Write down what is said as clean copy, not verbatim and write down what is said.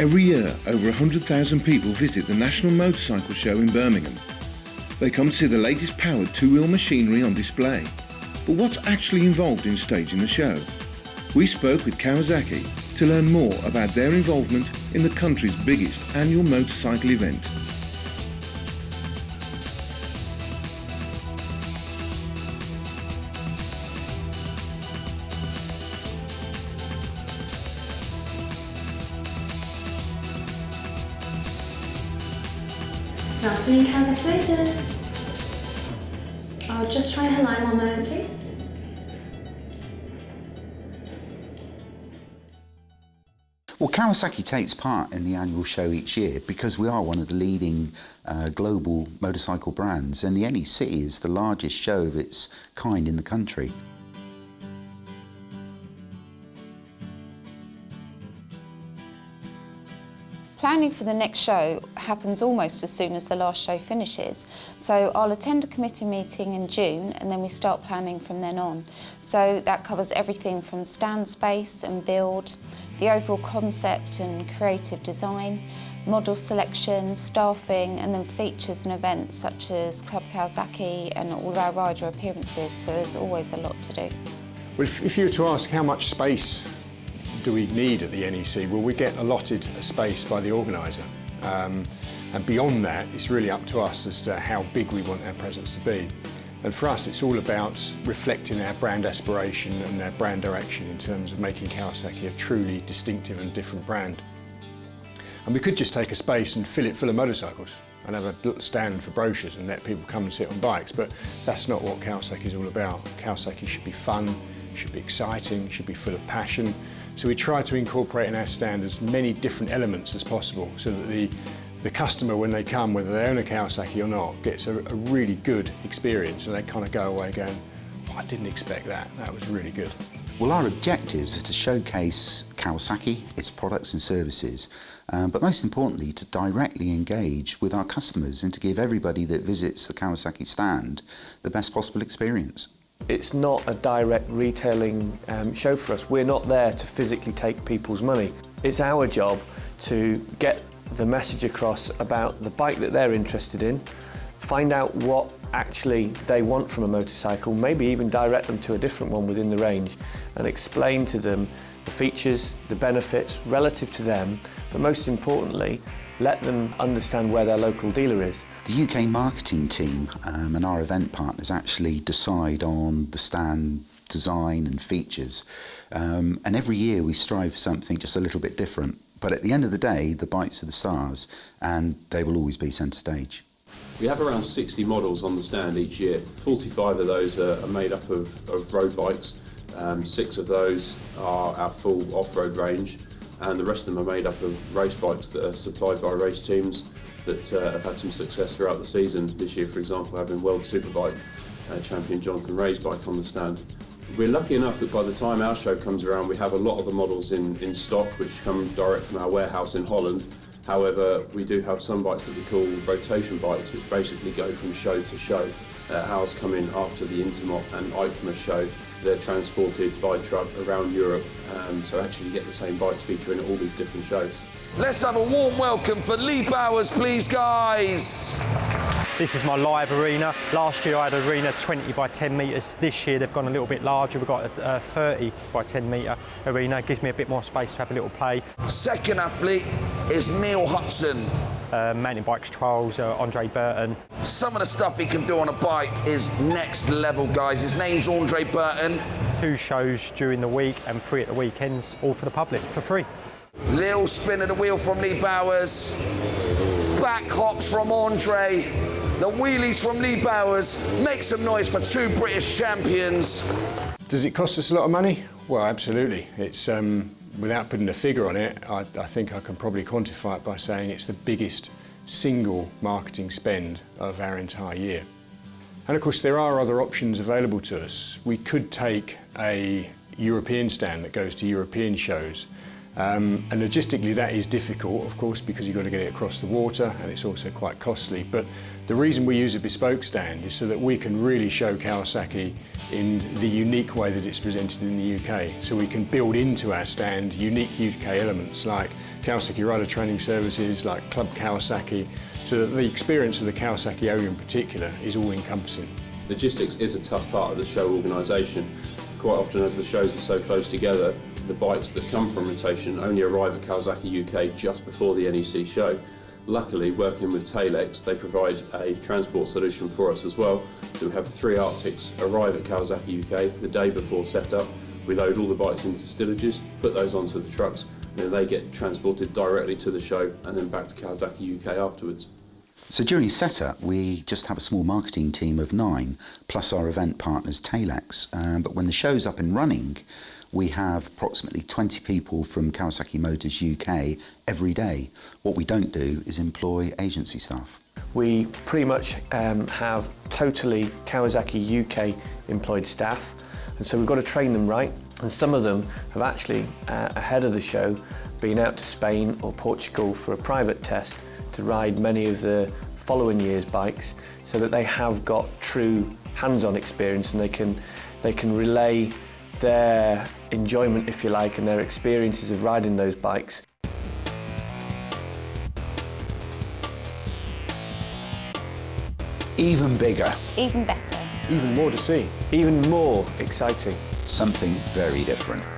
Every year, over 100,000 people visit the National Motorcycle Show in Birmingham. They come to see the latest powered two-wheel machinery on display. But what's actually involved in staging the show? We spoke with Kawasaki to learn more about their involvement in the country's biggest annual motorcycle event. Good afternoon, Kawasaki Motors. I'll just try her line one moment, please. Well, Kawasaki takes part in the annual show each year because we are one of the leading global motorcycle brands, and the NEC is the largest show of its kind in the country. Planning for the next show happens almost as soon as the last show finishes. So I'll attend a committee meeting in June and then we start planning from then on. So that covers everything from stand space and build, the overall concept and creative design, model selection, staffing, and then features and events such as Club Kawasaki and all our rider appearances. So there's always a lot to do. Well, if you were to ask how much space do we need at the NEC? Well, we get allotted a space by the organiser. And beyond that, it's really up to us as to how big we want our presence to be. And for us, it's all about reflecting our brand aspiration and our brand direction in terms of making Kawasaki a truly distinctive and different brand. And we could just take a space and fill it full of motorcycles and have a little stand for brochures and let people come and sit on bikes, but that's not what Kawasaki is all about. Kawasaki should be fun, should be exciting, should be full of passion. So we try to incorporate in our stand as many different elements as possible so that the customer, when they come, whether they own a Kawasaki or not, gets a really good experience, and they kind of go away going, oh, I didn't expect that, that was really good. Well, our objectives are to showcase Kawasaki, its products and services, but most importantly to directly engage with our customers and to give everybody that visits the Kawasaki stand the best possible experience. It's not a direct retailing show for us. We're not there to physically take people's money. It's our job to get the message across about the bike that they're interested in, find out what actually they want from a motorcycle, maybe even direct them to a different one within the range, and explain to them the features, the benefits relative to them, but most importantly, let them understand where their local dealer is. The UK marketing team and our event partners actually decide on the stand design and features, and every year we strive for something just a little bit different, but at the end of the day the bikes are the stars and they will always be centre stage. We have around 60 models on the stand each year. 45 of those are made up of road bikes, 6 of those are our full off-road range, and the rest of them are made up of race bikes that are supplied by race teams that have had some success throughout the season. This year, for example, having World Superbike champion Jonathan Ray's bike on the stand. We're lucky enough that by the time our show comes around, we have a lot of the models in stock, which come direct from our warehouse in Holland. However, we do have some bikes that we call rotation bikes, which basically go from show to show. Ours come in after the Intermot and EICMA show. They're transported by truck around Europe, so actually you get the same bikes featuring at all these different shows. Let's have a warm welcome for Lee Bowers, please, guys. This is my live arena. Last year I had an arena 20 by 10 metres. This year they've gone a little bit larger. We've got a 30 by 10 metre arena. It gives me a bit more space to have a little play. Second athlete is Neil Hudson. Mountain bikes trials, Andre Burton. Some of the stuff he can do on a bike is next level, guys. His name's Andre Burton. 2 shows during the week and 3 at the weekends, all for the public, for free. Little spin of the wheel from Lee Bowers. Back hops from Andre. The wheelies from Lee Bowers. Make some noise for 2 British champions. Does it cost us a lot of money? Well, absolutely. It's without putting a figure on it, I think I can probably quantify it by saying it's the biggest single marketing spend of our entire year. And of course there are other options available to us. We could take a European stand that goes to European shows, and logistically that is difficult, of course, because you've got to get it across the water and it's also quite costly. But the reason we use a bespoke stand is so that we can really show Kawasaki in the unique way that it's presented in the UK. So we can build into our stand unique UK elements like Kawasaki rider training services like Club Kawasaki, so that the experience of the Kawasaki owner in particular is all encompassing. Logistics is a tough part of the show organisation. Quite often, as the shows are so close together, the bikes that come from rotation only arrive at Kawasaki UK just before the NEC show. Luckily, working with Tailx, they provide a transport solution for us as well. So we have 3 Arctics arrive at Kawasaki UK the day before setup. We load all the bikes into stillages, put those onto the trucks, and then they get transported directly to the show and then back to Kawasaki UK afterwards. So during setup, we just have a small marketing team of 9, plus our event partners Tailx. But when the show's up and running, we have approximately 20 people from Kawasaki Motors UK every day. What we don't do is employ agency staff. We pretty much have totally Kawasaki UK employed staff, and so we've got to train them right. And some of them have actually, ahead of the show, been out to Spain or Portugal for a private test to ride many of the following year's bikes, so that they have got true hands-on experience and they can relay their enjoyment, if you like, and their experiences of riding those bikes. Even bigger. Even better. Even more to see. Even more exciting. Something very different.